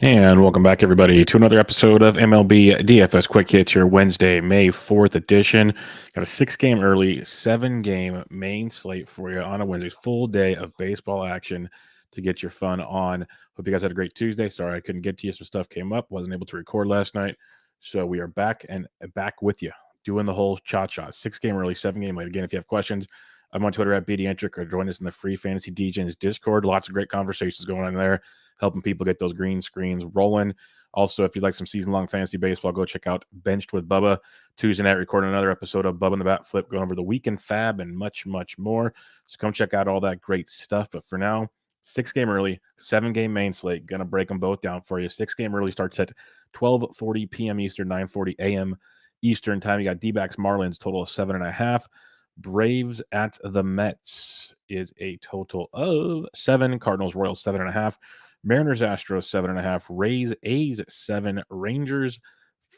And welcome back, everybody, to another episode of MLB DFS Quick Hits, your Wednesday, May 4th edition. Got a 6-game early, 7-game main slate for you on a Wednesday. Full day of baseball action to get your fun on. Hope you guys had a great Tuesday. Sorry I couldn't get to you. Some stuff came up. Wasn't able to record last night. So we are back and back with you, doing the whole cha-cha. 6-game early, 7-game late. Again, if you have questions, I'm on Twitter at BDentric, or join us in the Free Fantasy DJs Discord. Lots of great conversations going on there, helping people get those green screens rolling. Also, if you'd like some season-long fantasy baseball, go check out Benched with Bubba. Tuesday night, recording another episode of Bubba and the Bat Flip, going over the weekend fab and much, much more. So come check out all that great stuff. But for now, 6-game early, 7-game main slate. Going to break them both down for you. 6-game early starts at 12:40 p.m. Eastern, 9:40 a.m. Eastern time. You got D-backs Marlins, total of 7.5. Braves at the Mets is a total of 7. Cardinals Royals 7.5. Mariners Astros 7.5. Rays A's 7. Rangers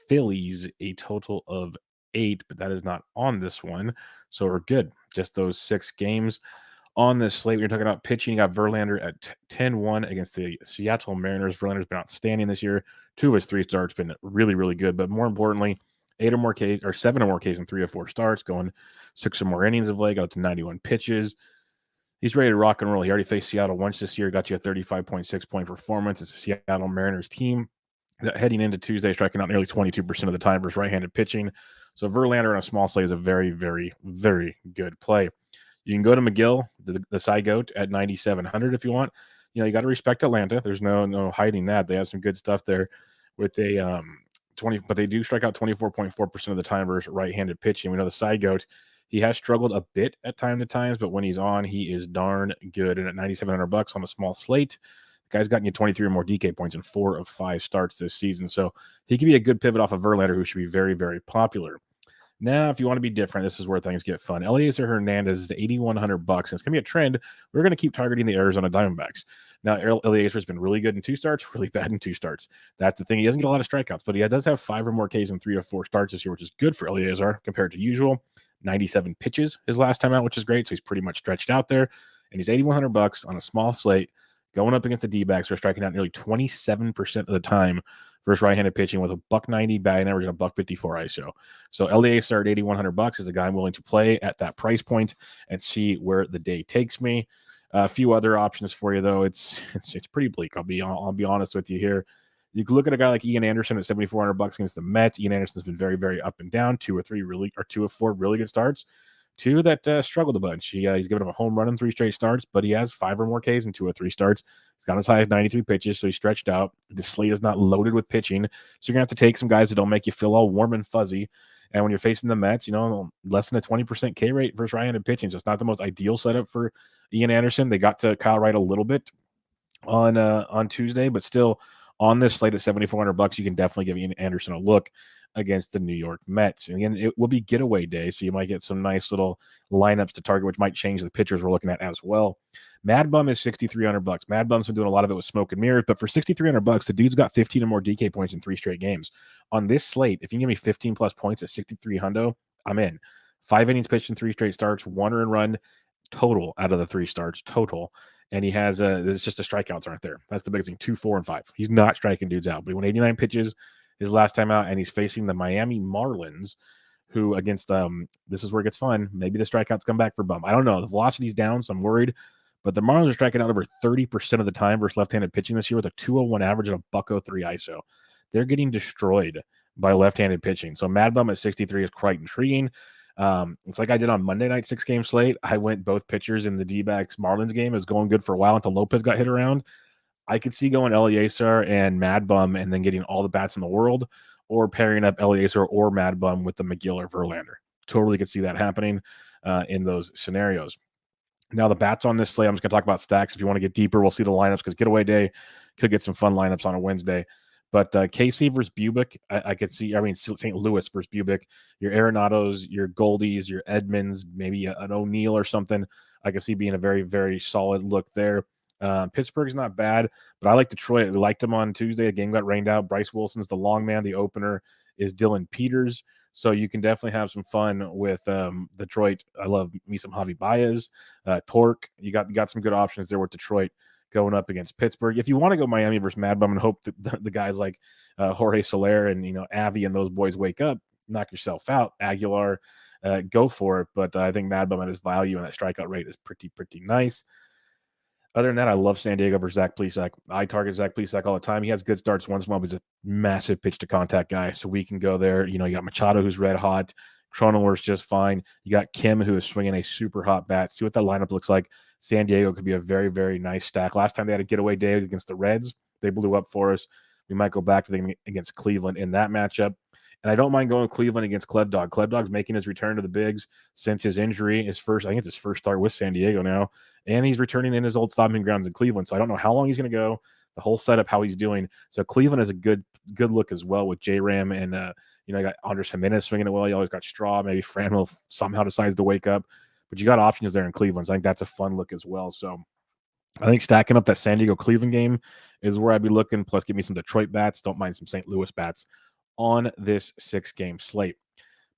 Phillies a total of 8, but that is not on this one, so we're good. Just those 6 games on this slate. We're talking about pitching. You got Verlander at 10-1 against the Seattle Mariners. Verlander's been outstanding this year. 2 of his 3 starts been really, really good, but more importantly, 8 or more Ks or 7 or more Ks in 3 or 4 starts, going 6 or more innings of late, got up to 91 pitches. He's ready to rock and roll. He already faced Seattle once this year, got you a 35.6 point performance. It's a Seattle Mariners team that heading into Tuesday, striking out nearly 22% of the time versus right-handed pitching. So Verlander on a small slate is a very, very, very good play. You can go to McGill, the side goat, at 9,700 if you want. You know, you got to respect Atlanta. There's no hiding that. They have some good stuff there with a 20, but they do strike out 24.4% of the time versus right-handed pitching. We know the side goat, he has struggled a bit at time to times, but when he's on, he is darn good. And at $9,700 on a small slate, the guy's gotten you 23 or more DK points in 4 of 5 starts this season. So he could be a good pivot off of Verlander, who should be very, very popular. Now, if you want to be different, this is where things get fun. Eliezer Hernandez is $8,100, and it's going to be a trend. We're going to keep targeting the Arizona Diamondbacks. Now, Eliezer has been really good in 2 starts, really bad in 2 starts. That's the thing. He doesn't get a lot of strikeouts, but he does have 5 or more Ks in 3 or 4 starts this year, which is good for Eliezer compared to usual. 97 pitches his last time out, which is great. So he's pretty much stretched out there. And he's $8,100 on a small slate going up against the D-backs who are striking out nearly 27% of the time versus right-handed pitching with a $190 batting average and a $154 ISO. So Eliezer at $8,100 is a guy I'm willing to play at that price point and see where the day takes me. A few other options for you, though. It's pretty bleak. I'll be honest with you here. You can look at a guy like Ian Anderson at $7,400 against the Mets. Ian Anderson's been very, very up and down. 2 of 4 really good starts. 2 that struggled a bunch. He's given him a home run in 3 straight starts, but he has 5 or more Ks in 2 or 3 starts. He's got as high as 93 pitches, so he's stretched out. The slate is not loaded with pitching, so you're gonna have to take some guys that don't make you feel all warm and fuzzy. And when you're facing the Mets, less than a 20% K rate versus right-handed pitching, so it's not the most ideal setup for Ian Anderson. They got to Kyle Wright a little bit on Tuesday, but still on this slate at $7,400, you can definitely give Ian Anderson a look against the New York Mets. And again, it will be getaway day, so you might get some nice little lineups to target, which might change the pitchers we're looking at as well. Mad Bum is $6,300. Mad Bum's been doing a lot of it with smoke and mirrors, but for $6,300, the dude's got 15 or more DK points in 3 straight games. On this slate, if you can give me 15 plus points at 6,300, I'm in. 5 innings pitched in 3 straight starts, 1 earned run total out of the 3 starts total. And he has it's just the strikeouts aren't there. That's the biggest thing. 2, 4, and 5. He's not striking dudes out, but he went 89 pitches his last time out, and he's facing the Miami Marlins, who against this is where it gets fun. Maybe the strikeouts come back for Bum. I don't know. The velocity's down, so I'm worried. But the Marlins are striking out over 30% of the time versus left-handed pitching this year with a 201 average and a $103 ISO. They're getting destroyed by left-handed pitching. So Mad Bum at 63 is quite intriguing. It's like I did on Monday night 6-game slate. I went both pitchers in the D-backs Marlins game. It was going good for a while until Lopez got hit around. I could see going Eliezer and Mad Bum and then getting all the bats in the world, or pairing up Eliezer or Mad Bum with the McGill or Verlander. Totally could see that happening in those scenarios. Now, the bats on this slate, I'm just going to talk about stacks. If you want to get deeper, we'll see the lineups because getaway day could get some fun lineups on a Wednesday. But KC versus Bubic, I could see. I mean, St. Louis versus Bubic, your Arenados, your Goldies, your Edmonds, maybe an O'Neill or something. I could see being a very, very solid look there. Pittsburgh's not bad, but I like Detroit. We liked them on Tuesday. The game got rained out. Bryce Wilson's the long man. The opener is Dylan Peters. So you can definitely have some fun with Detroit. I love me some Javi Baez, Torque. You got some good options there with Detroit. going up against Pittsburgh. If you want to go Miami versus Mad Bum and hope that the guys like Jorge Soler and Avi and those boys wake up, knock yourself out. Aguilar, go for it. But I think Mad Bum at his value and that strikeout rate is pretty nice. Other than that, I love San Diego versus Zach Plesac. I target Zach Plesac all the time. He has good starts once in a while, but he's a massive pitch to contact guy. So we can go there. You got Machado, who's red hot. Cronenworth's just fine. You got Kim, who is swinging a super hot bat. See what that lineup looks like. San Diego could be a very, very nice stack. Last time they had a getaway day against the Reds, they blew up for us. We might go back to them against Cleveland in that matchup. And I don't mind going Cleveland against Clev Dog. Clev Dog's making his return to the bigs since his injury. I think it's his first start with San Diego now. And he's returning in his old stomping grounds in Cleveland. So I don't know how long he's going to go, the whole setup, how he's doing. So Cleveland is a good look as well with J-Ram and, you got Andres Jimenez swinging it well. You always got Straw. Maybe Franwell somehow decides to wake up. But you got options there in Cleveland. So I think that's a fun look as well. So I think stacking up that San Diego-Cleveland game is where I'd be looking. Plus, give me some Detroit bats. Don't mind some St. Louis bats on this 6-game slate.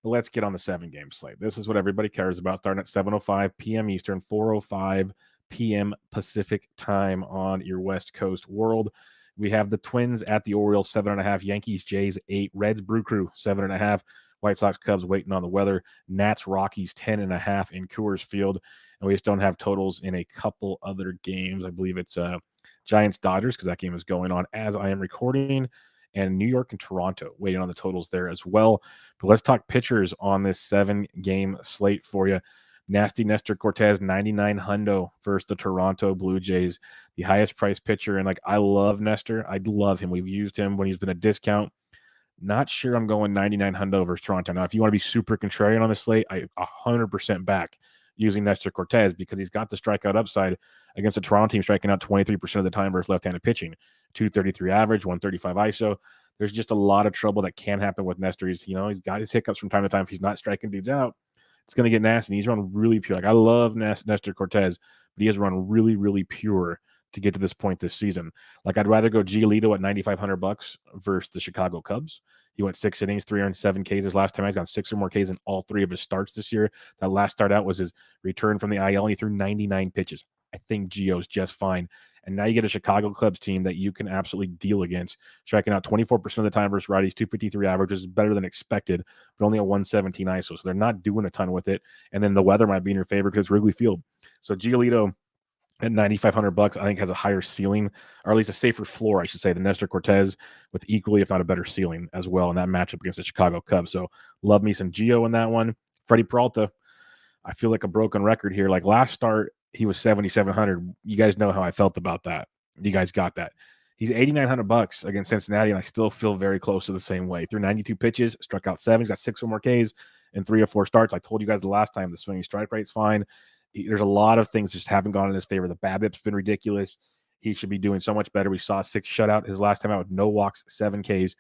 But let's get on the 7-game slate. This is what everybody cares about, starting at 7:05 p.m. Eastern, 4:05 p.m. Pacific time on your West Coast world. We have the Twins at the Orioles, 7.5. Yankees, Jays, 8. Reds, Brew Crew, 7.5. White Sox, Cubs waiting on the weather. Nats, Rockies, 10.5 in Coors Field. And we just don't have totals in a couple other games. I believe it's Giants, Dodgers, because that game is going on as I am recording. And New York and Toronto waiting on the totals there as well. But let's talk pitchers on this 7-game slate for you. Nasty Nestor Cortez, 99 hundo versus the Toronto Blue Jays, the highest priced pitcher. And I love Nestor. I love him. We've used him when he's been a discount. Not sure I'm going 99 hundo versus Toronto. Now, if you want to be super contrarian on the slate, I 100% back using Nestor Cortez because he's got the strikeout upside against a Toronto team striking out 23% of the time versus left-handed pitching. 233 average, 135 ISO. There's just a lot of trouble that can happen with Nestor. He's got his hiccups from time to time. If he's not striking dudes out, it's going to get nasty. He's run really pure. I love Nestor Cortez, but he has run really, really pure to get to this point this season. I'd rather go Giolito at $9,500 versus the Chicago Cubs. He went 6 innings, 307 Ks his last time. He's got 6 or more Ks in all 3 of his starts this year. That last start out was his return from the IL, and he threw 99 pitches. I think Gio's just fine. And now you get a Chicago Cubs team that you can absolutely deal against, striking out 24% of the time versus righties, 253 average, which is better than expected, but only a 117 ISO. So they're not doing a ton with it. And then the weather might be in your favor because it's Wrigley Field. So Giolito at $9,500, I think has a higher ceiling, or at least a safer floor, I should say, than Nestor Cortez, with equally, if not a better ceiling as well in that matchup against the Chicago Cubs. So love me some Gio in that one. Freddie Peralta, I feel like a broken record here. Last start, he was 7,700. You guys know how I felt about that. You guys got that. He's $8,900 against Cincinnati, and I still feel very close to the same way. Threw 92 pitches, struck out 7. He's got 6 or more Ks in 3 or 4 starts. I told you guys the last time the swinging strike rate's fine. There's a lot of things just haven't gone in his favor. The BABIP's been ridiculous. He should be doing so much better. We saw a 6 shutout his last time out with no walks, 7 Ks.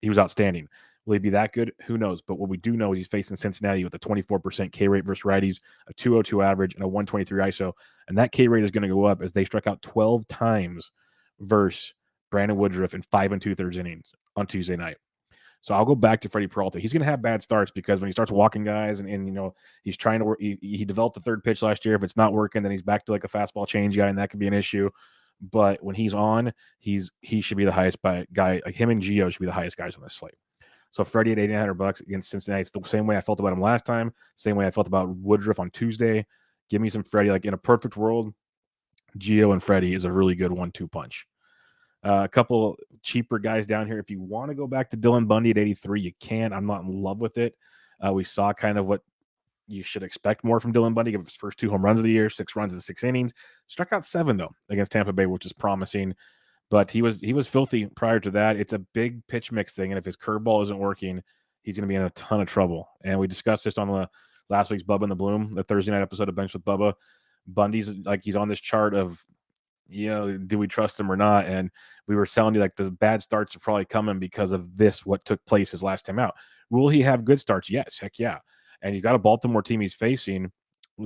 He was outstanding. Will he be that good? Who knows? But what we do know is he's facing Cincinnati with a 24% K rate versus righties, a 202 average, and a 123 ISO. And that K rate is going to go up as they struck out 12 times versus Brandon Woodruff in 5 2/3 innings on Tuesday night. So I'll go back to Freddie Peralta. He's going to have bad starts because when he starts walking guys and he's trying to work, he developed the third pitch last year. If it's not working, then he's back to a fastball change guy, and that could be an issue. But when he's on, he should be the highest guy. Him and Gio should be the highest guys on this slate. So Freddie at $8,900 against Cincinnati. It's the same way I felt about him last time. Same way I felt about Woodruff on Tuesday. Give me some Freddie. In a perfect world, Gio and Freddie is a really good 1-2 punch. A couple cheaper guys down here. If you want to go back to Dylan Bundy at 83, you can. I'm not in love with it. We saw kind of what you should expect more from Dylan Bundy. Give his first 2 home runs of the year, 6 runs in 6 innings. Struck out 7 though against Tampa Bay, which is promising. But he was filthy prior to that. It's a big pitch mix thing, and if his curveball isn't working, he's going to be in a ton of trouble. And we discussed this on the last week's Bubba in the Bloom, the Thursday night episode of Bench with Bubba. Bundy's he's on this chart of, do we trust him or not? And we were telling you the bad starts are probably coming because of what took place his last time out. Will he have good starts? Yes, heck yeah. And he's got a Baltimore team he's facing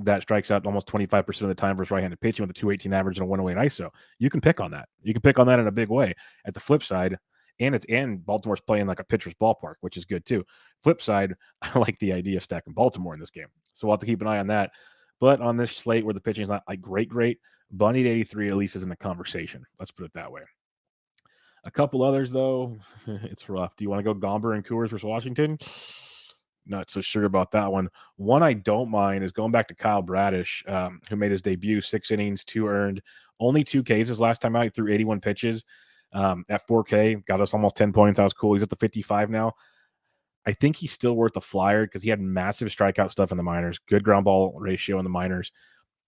that strikes out almost 25% of the time versus right-handed pitching with a 218 average and a 108 ISO. You can pick on that. You can pick on that in a big way. At the flip side, and Baltimore's playing like a pitcher's ballpark, which is good too. Flip side, I like the idea of stacking Baltimore in this game. So we'll have to keep an eye on that. But on this slate where the pitching is not great, Bundy at 83 at least is in the conversation. Let's put it that way. A couple others, though, it's rough. Do you want to go Gomber and Coors versus Washington? Not so sure about that one. One I don't mind is going back to Kyle Braddish, who made his debut, 6 innings, 2 earned, only 2 Ks last time out. He threw 81 pitches at 4K, got us almost 10 points. That was cool. He's at the 55 now. I think he's still worth a flyer because he had massive strikeout stuff in the minors, good ground ball ratio in the minors.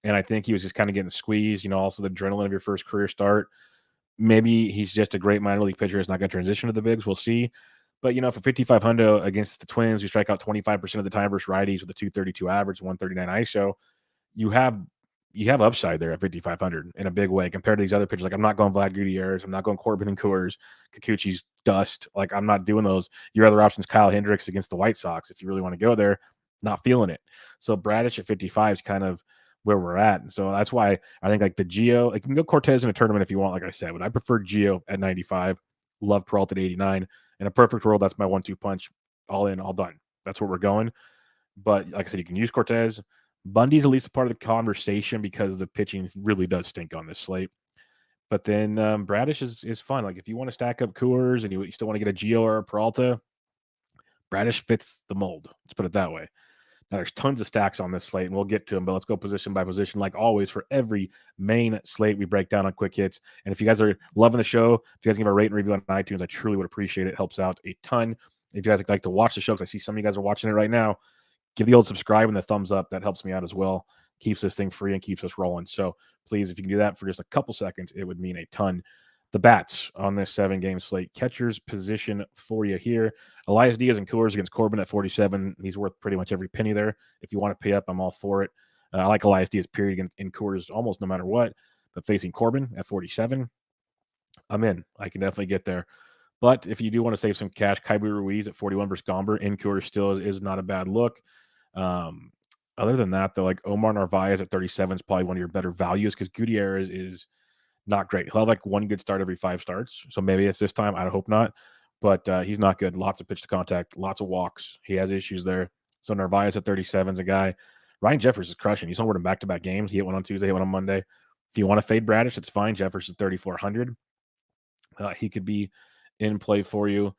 And I think he was just kind of getting squeezed, also the adrenaline of your first career start. Maybe he's just a great minor league pitcher. It's not going to transition to the bigs. We'll see. But, for 5,500 against the Twins, who strike out 25% of the time versus righties with a 232 average, 139 ISO, you have upside there at 5,500 in a big way compared to these other pitchers. Like, I'm not going Vlad Gutierrez. I'm not going Corbin and Coors. Kikuchi's dust. Like, I'm not doing those. Your other options, Kyle Hendricks against the White Sox, if you really want to go there, not feeling it. So Braddish at 55 is kind of where we're at. And so that's why I think like the Gio, you can go Cortez in a tournament if you want, like I said, but I prefer Gio at 95. Love Peralta at 89. In a perfect world, that's my 1-2 punch. All in, all done. That's where we're going. But like I said, you can use Cortez. Bundy's at least a part of the conversation because the pitching really does stink on this slate. But then Braddish is fun. Like if you want to stack up Coors and you still want to get a Gio or a Peralta, Braddish fits the mold. Let's put it that way. Now, there's tons of stacks on this slate, and we'll get to them, but let's go position by position. Like always, for every main slate, we break down on Quick Hits. And if you guys are loving the show, if you guys give a rate and review on iTunes, I truly would appreciate it. It helps out a ton. If you guys like to watch the show, because I see some of you guys are watching it right now, give the old subscribe and the thumbs up. That helps me out as well. Keeps this thing free and keeps us rolling. So please, if you can do that for just a couple seconds, it would mean a ton. The bats on this 7-game slate. Catcher's position for you here. Elias Diaz and Coors against Corbin at 47. He's worth pretty much every penny there. If you want to pay up, I'm all for it. I like Elias Diaz, period, in Coors almost no matter what. But facing Corbin at 47, I'm in. I can definitely get there. But if you do want to save some cash, Kaibu Ruiz at 41 versus Gomber in Coors still is not a bad look. Other than that, though, like Omar Narvaez at 37 is probably one of your better values because Gutierrez is not great. He'll have like one good start every 5 starts. So maybe it's this time. I hope not. But he's not good. Lots of pitch to contact, lots of walks. He has issues there. So Narvaez at 37 is a guy. Ryan Jeffers is crushing. He's homeward in back-to-back games. He hit one on Tuesday, hit one on Monday. If you want to fade Braddish, it's fine. Jeffers is 3,400. He could be in play for you.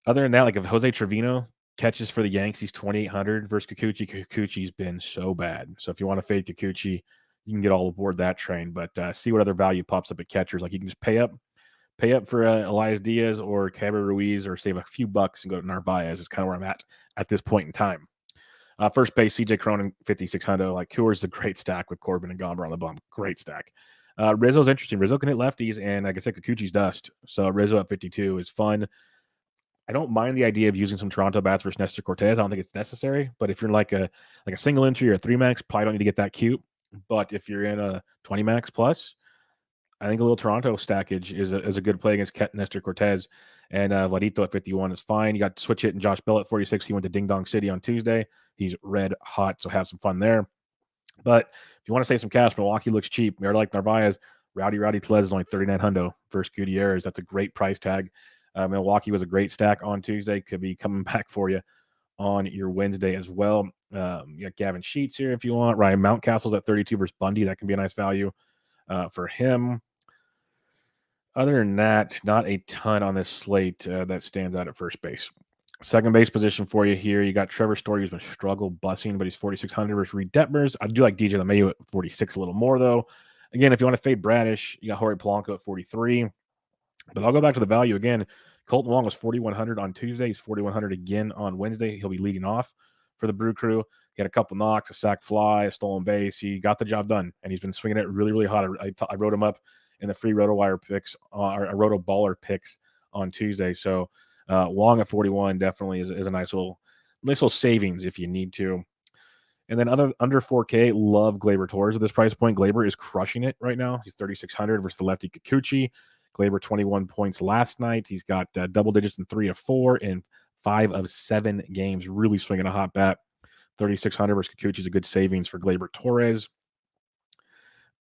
Other than that, like if Jose Trevino catches for the Yanks, he's 2,800 versus Kikuchi. Kikuchi's been so bad. So if you want to fade Kikuchi, you can get all aboard that train. But see what other value pops up at catchers. Like you can just pay up for Elias Diaz or Cabra Ruiz or save a few bucks and go to Narvaez is kind of where I'm at this point in time. First base, CJ Cronin, 5,600. Like Coors is a great stack with Corbin and Gomber on the bum. Great stack. Rizzo's interesting. Rizzo can hit lefties, and like I said, Kikuchi's dust. So Rizzo at 52 is fun. I don't mind the idea of using some Toronto bats versus Nestor Cortez. I don't think it's necessary. But if you're like a single entry or a 3-max, probably don't need to get that cute. But if you're in a 20-max plus, I think a little Toronto stackage is a good play against Nestor Cortez. And Vladito at 51 is fine. You got Switch Hit and Josh Bell at 46. He went to Ding Dong City on Tuesday. He's red hot, so have some fun there. But if you want to save some cash, Milwaukee looks cheap. You're like Narvaez. Rowdy Tellez is only 3,900 versus Gutierrez. That's a great price tag. Milwaukee was a great stack on Tuesday. Could be coming back for you on your Wednesday as well. You got Gavin Sheets here if you want. Ryan Mountcastle's at 32 versus Bundy. That can be a nice value for him. Other than that, not a ton on this slate that stands out at first base. Second base position for you here. You got Trevor Story, who's been struggle bussing, but he's 4,600 versus Reed Detmers. I do like DJ LeMahieu at 46 a little more, though. Again, if you want to fade Braddish, you got Jorge Polanco at 43. But I'll go back to the value again. Colton Wong was 4,100 on Tuesday. He's 4,100 again on Wednesday. He'll be leading off for the Brew Crew. He had a couple knocks, a sac fly, a stolen base. He got the job done, and he's been swinging it really, really hot. I wrote him up in the free RotoWire picks, or Roto Baller picks on Tuesday. So Wong at 41 definitely is a nice little savings if you need to. And then under 4K, love Gleyber Torres at this price point. Gleyber is crushing it right now. He's 3,600 versus the lefty Kikuchi. Gleyber 21 points last night. He's got double digits in 3 of 4 and 5 of 7 games. Really swinging a hot bat. 3,600 versus Kikuchi is a good savings for Gleyber Torres.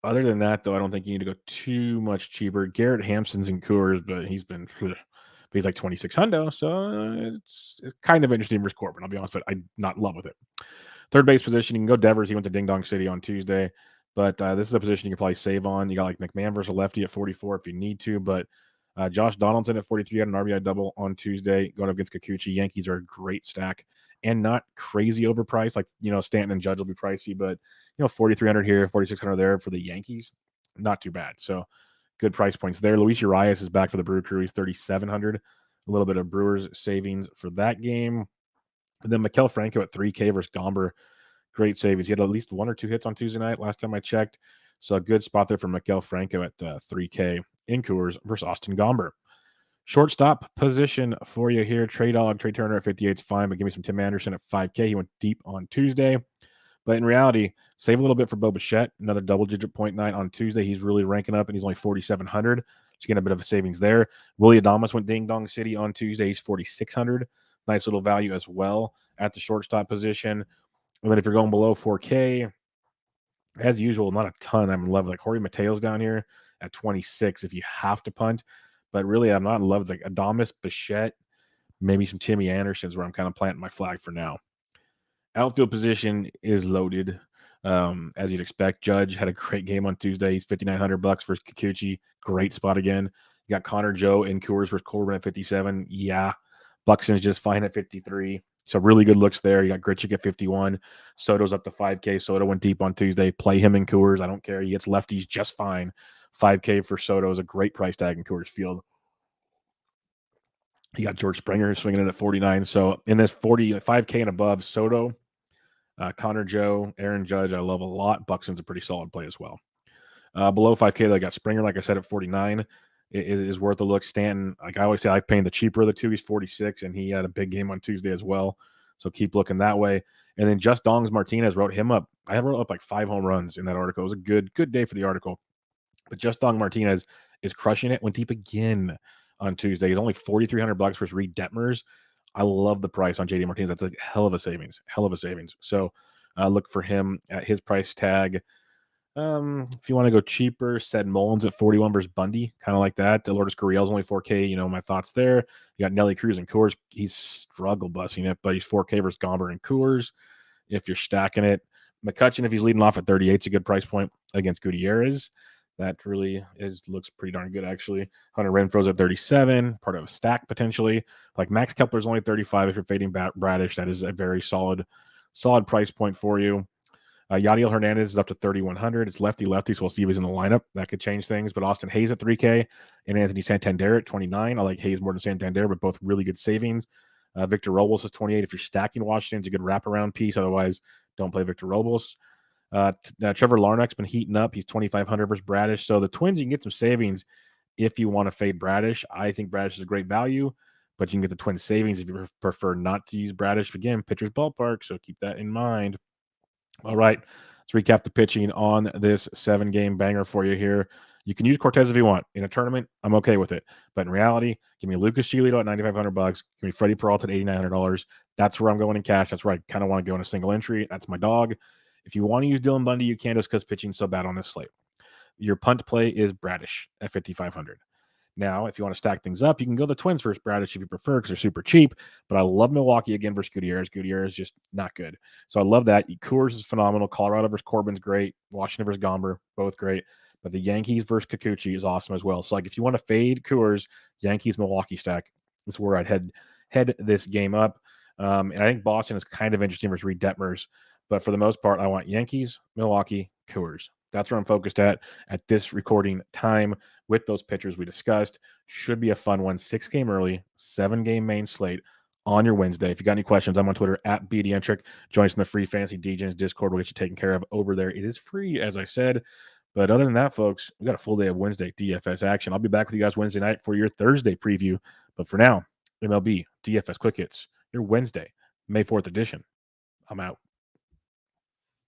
Other than that, though, I don't think you need to go too much cheaper. Garrett Hampson's in Coors, but he's like 2,600, so it's kind of interesting versus Corbin. I'll be honest, but I'm not in love with it. Third base position, you can go Devers. He went to Ding Dong City on Tuesday. But this is a position you can probably save on. You got like McMahon versus a lefty at 44 if you need to. But Josh Donaldson at 43 had an RBI double on Tuesday going up against Kikuchi. Yankees are a great stack and not crazy overpriced. Like, Stanton and Judge will be pricey, but, 4,300 here, 4,600 there for the Yankees. Not too bad. So good price points there. Luis Urias is back for the Brew Crew. He's 3,700. A little bit of Brewers savings for that game. And then Maikel Franco at 3K versus Gomber. Great savings. He had at least 1 or 2 hits on Tuesday night last time I checked. So a good spot there for Maikel Franco at 3K in Coors versus Austin Gomber. Shortstop position for you here. Trey Turner at 58 is fine, but give me some Tim Anderson at 5K. He went deep on Tuesday. But in reality, save a little bit for Bo Bichette. Another double-digit 0.9 on Tuesday. He's really ranking up, and he's only 4,700. So you get a bit of a savings there. Willie Adames went ding-dong city on Tuesday. He's 4,600. Nice little value as well at the shortstop position. And then if you're going below 4K, as usual, not a ton I'm in love with. Like Jorge Mateo's down here at 26 if you have to punt. But really, I'm not in love. It's like Adames, Bichette, maybe some Timmy Andersons where I'm kind of planting my flag for now. Outfield position is loaded, as you'd expect. Judge had a great game on Tuesday. He's $5,900 versus Kikuchi. Great spot again. You got Connor Joe in Coors versus Corbin at 57. Yeah. Buxton's just fine at 53. So really good looks there. You got Grichuk at 51. Soto's up to 5K. Soto went deep on Tuesday. Play him in Coors. I don't care. He gets lefties just fine. 5K for Soto is a great price tag in Coors Field. You got George Springer swinging in at 49. So in this 45K and above, Soto, Connor Joe, Aaron Judge, I love a lot. Buxton's a pretty solid play as well. Below 5K, though, I got Springer, like I said, at 49. It is worth a look. Stanton, like I always say, I'm paying the cheaper of the two. He's 46, and he had a big game on Tuesday as well. So keep looking that way. And then Just Dongs Martinez wrote him up. I wrote up like 5 home runs in that article. It was a good day for the article. But Just Dong Martinez is crushing it. Went deep again on Tuesday. He's only $4,300 for Reed Detmers. I love the price on JD Martinez. That's a hell of a savings. So look for him at his price tag. If you want to go cheaper, Sed Mullins at 41 versus Bundy, kind of like that. Lourdes Gurriel's only 4K. My thoughts there. You got Nelly Cruz and Coors. He's struggle busting it, but he's 4K versus Gomber and Coors. If you're stacking it, McCutchen, if he's leading off at 38, it's a good price point against Gutierrez. That really looks pretty darn good, actually. Hunter Renfroe's at 37, part of a stack potentially. Like Max Kepler's only 35. If you're fading Braddish, that is a very solid price point for you. Yadiel Hernandez is up to 3,100. It's lefty, so we'll see if he's in the lineup. That could change things. But Austin Hayes at 3K and Anthony Santander at 29. I like Hayes more than Santander, but both really good savings. Victor Robles is 28. If you're stacking Washington, it's a good wraparound piece. Otherwise, don't play Victor Robles. Trevor Larnach's been heating up. He's 2,500 versus Braddish. So the Twins, you can get some savings if you want to fade Braddish. I think Braddish is a great value, but you can get the Twins savings if you prefer not to use Braddish. Again, pitcher's ballpark, so keep that in mind. All right, let's recap the pitching on this 7-game banger for you here. You can use Cortez if you want. In a tournament, I'm okay with it. But in reality, give me Lucas Giolito at $9,500. Give me Freddie Peralta at $8,900. That's where I'm going in cash. That's where I kind of want to go in a single entry. That's my dog. If you want to use Dylan Bundy, you can just because pitching's so bad on this slate. Your punt play is Braddish at $5,500. Now, if you want to stack things up, you can go the Twins versus Braddish if you prefer because they're super cheap. But I love Milwaukee again versus Gutierrez. Gutierrez is just not good. So I love that. Coors is phenomenal. Colorado versus Corbin's great. Washington versus Gomber, both great. But the Yankees versus Kikuchi is awesome as well. So like if you want to fade Coors, Yankees, Milwaukee stack is where I'd head this game up. And I think Boston is kind of interesting versus Reed Detmers. But for the most part, I want Yankees, Milwaukee, Coors. That's where I'm focused at this recording time with those pitchers we discussed. Should be a fun one. 6-game early, 7-game main slate on your Wednesday. If you got any questions, I'm on Twitter at BDentric. Join us in the free Fantasy DJs Discord. We'll get you taken care of over there. It is free, as I said. But other than that, folks, we got a full day of Wednesday DFS action. I'll be back with you guys Wednesday night for your Thursday preview. But for now, MLB DFS Quick Hits, your Wednesday, May 4th edition. I'm out.